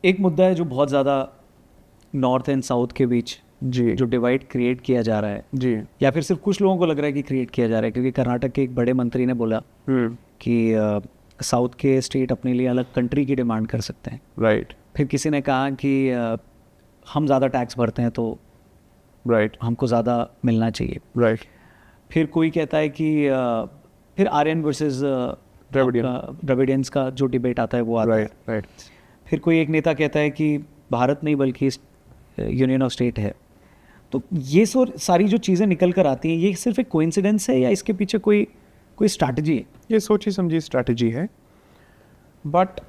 एक मुद्दा है जो बहुत ज़्यादा नॉर्थ एंड साउथ के बीच जी जो डिवाइड क्रिएट किया जा रहा है, जी या फिर सिर्फ कुछ लोगों को लग रहा है कि क्रिएट किया जा रहा है, क्योंकि कर्नाटक के एक बड़े मंत्री ने बोला कि साउथ के स्टेट अपने लिए अलग कंट्री की डिमांड कर सकते हैं। राइट फिर किसी ने कहा कि हम ज़्यादा टैक्स भरते हैं तो राइट हमको ज़्यादा मिलना चाहिए। राइट फिर कोई कहता है कि फिर आर्यन वर्सेस द्रविडियंस का जो डिबेट आता है वो आता है। राइट राइट फिर कोई एक नेता कहता है कि भारत नहीं बल्कि यूनियन ऑफ स्टेट है। तो ये सारी जो चीज़ें निकल कर आती हैं, ये सिर्फ एक कोइंसिडेंस है या इसके पीछे कोई कोई स्ट्रैटेजी है? ये सोची समझी स्ट्रैटेजी है, बट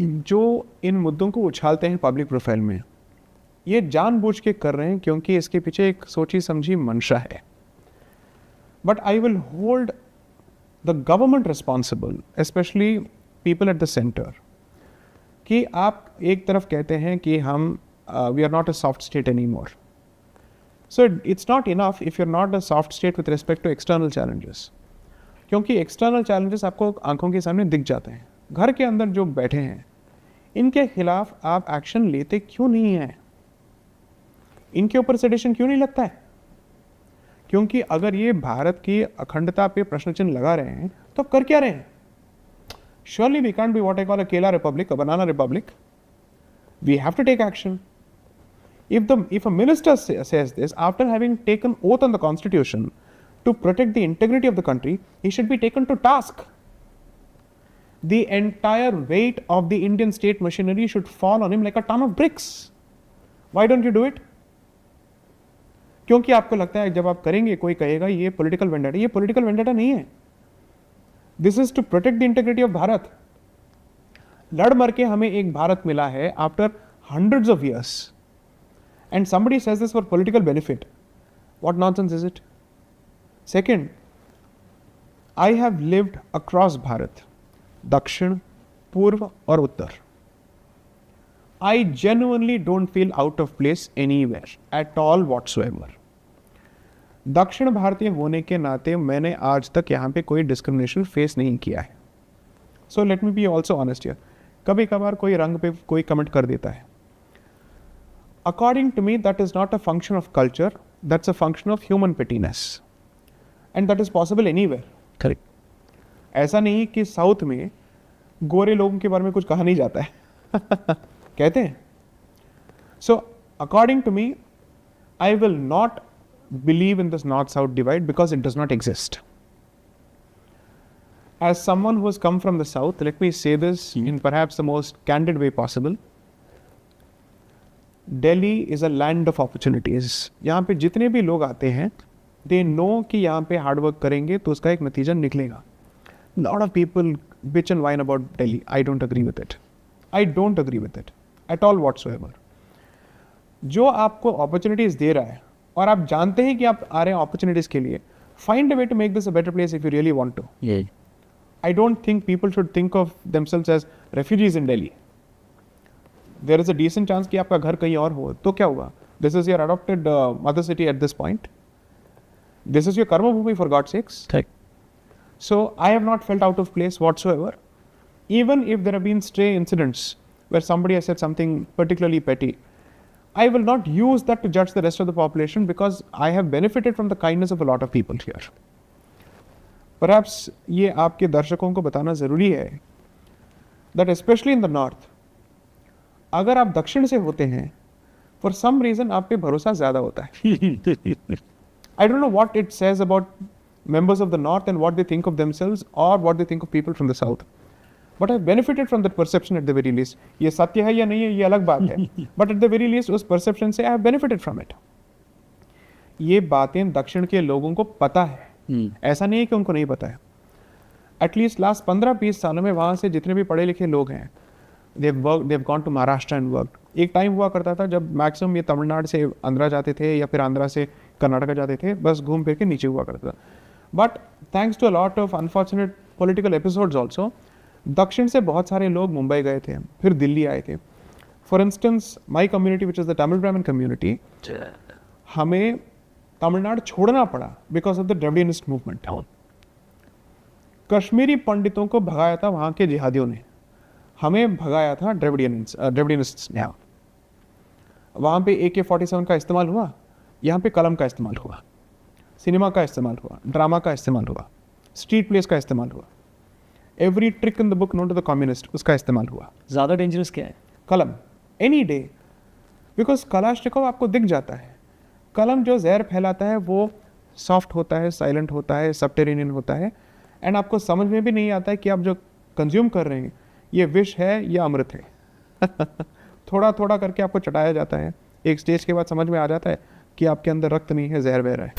जो इन मुद्दों को उछालते हैं पब्लिक प्रोफाइल में, ये जानबूझ के कर रहे हैं क्योंकि इसके पीछे एक सोची समझी मंशा है। But I will hold the government responsible, specially people at the centre, कि आप एक तरफ कहते हैं कि हम we are not a soft state any more. So it's not enough if you are not a soft state with respect to external challenges, क्योंकि external challenges आपको आंखों के सामने दिख जाते हैं। घर के अंदर जो बैठे हैं, इनके खिलाफ आप एक्शन लेते क्यों नहीं हैं? इनके ऊपर सेडिशन क्यों नहीं लगता है? क्योंकि अगर ये भारत की अखंडता पे प्रश्न चिन्ह लगा रहे हैं तो अब कर क्या रहे हैं? Surely we can't be what I call a Kela republic, a banana republic. We have to take action. If a minister says this after having taken oath on the constitution to protect the integrity of the country, he should be taken to task. The entire weight of the Indian state machinery should fall on him like a ton of bricks. Why don't you do it? क्योंकि आपको लगता है जब आप करेंगे कोई कहेगा ये पॉलिटिकल वेंडेटा। ये पॉलिटिकल वेंडेटा नहीं है। This is to protect the integrity of Bharat. लड़ मर के हमें एक भारत मिला है after hundreds of years, and somebody says this for political benefit. What nonsense is it? Second, I have lived across Bharat, दक्षिण, पूर्व और उत्तर। I genuinely don't feel out of place anywhere at all whatsoever. दक्षिण भारतीय होने के नाते मैंने आज तक यहाँ पे कोई डिस्क्रिमिनेशन फेस नहीं किया है। So let me be also honest here. कभी कभार कोई रंग पे कोई कमेंट कर देता है। According to me that is not a function of culture, that's a function of human pettiness, and that is possible anywhere. Correct. ऐसा नहीं कि साउथ में गोरे लोगों के बारे में कुछ कहा नहीं जाता है। कहते हैं। So according to me, I will not believe in this north south divide because it does not exist. As someone who has come from the south, let me say this in perhaps the most candid way possible. Delhi is a land of opportunities. यहाँ पे जितने भी लोग आते हैं, they know कि यहाँ पे हार्ड वर्क करेंगे तो उसका एक नतीजा निकलेगा। Lot of people bitch and whine about Delhi. I don't agree with it. I don't agree with it at all whatsoever. जो आपको अपॉर्चुनिटीज दे रहा है और आप जानते हैं कि आप आ रहे हैं अपॉर्चुनिटीज के लिए, find a way to make this a better place if you really want to. Yeah. I don't think people should think of themselves as refugees in Delhi. There is a decent chance कि आपका घर कहीं और हो, तो क्या हुआ? This is your adopted mother city at this point. This is your karma bhumi, for God's sakes. Correct. So I have not felt out of place whatsoever. Even if there have been stray incidents where somebody has said something particularly petty, I will not use that to judge the rest of the population because I have benefited from the kindness of a lot of people here. Perhaps ये आपके दर्शकों को बताना ज़रूरी है that especially in the north, अगर आप दक्षिण से होते हैं, for some reason आप पे भरोसा ज़्यादा होता है। I don't know what it says about members of the north and what they think of themselves or what they think of people from the south. But I've benefited from that perception at the very least. ये सत्य है या नहीं है ये अलग बात है, but at the very least उस perception से I have benefited from it. ये बातें दक्षिण के लोगों को पता है। ऐसा नहीं है कि उनको नहीं पता है। एटलीस्ट लास्ट 15-20 सालों में वहाँ से जितने भी पढ़े लिखे लोग हैं, they've gone to Maharashtra and worked. एक टाइम हुआ करता था जब मैक्सिमम ये तमिलनाडु से आंध्रा जाते थे या फिर आंध्रा से कर्नाटका जाते थे, बस घूम फिर के नीचे हुआ करता था। But thanks to a lot of unfortunate political episodes also, दक्षिण से बहुत सारे लोग मुंबई गए थे, फिर दिल्ली आए थे। For instance my community which is the Tamil Brahmin community, हमें तमिलनाडु छोड़ना पड़ा because of the Dravidianist movement. Kashmiri पंडितों को भगाया था वहाँ के जिहादियों ने। हमें भगाया था ड्रेविडियनिस्ट्स ने। वहाँ पे AK-47 का इस्तेमाल हुआ, यहाँ पे कलम का इस्तेमाल हुआ, सिनेमा का इस्तेमाल हुआ, ड्रामा का इस्तेमाल हुआ, स्ट्रीट प्लेस का इस्तेमाल हुआ, every trick in the book known to the communist उसका इस्तेमाल हुआ। ज़्यादा डेंजरस क्या है? कलम एनी डे, बिकॉज कलाश्निकोव आपको दिख जाता है। कलम जो जहर फैलाता है वो सॉफ्ट होता है, साइलेंट होता है, सबटेरेनियन होता है, एंड आपको समझ में भी नहीं आता है कि आप जो कंज्यूम कर रहे हैं ये विष है या अमृत है। थोड़ा थोड़ा करके आपको चटाया जाता है, एक स्टेज के बाद समझ में आ जाता है कि आपके अंदर रक्त नहीं है, जहर बह रहा है।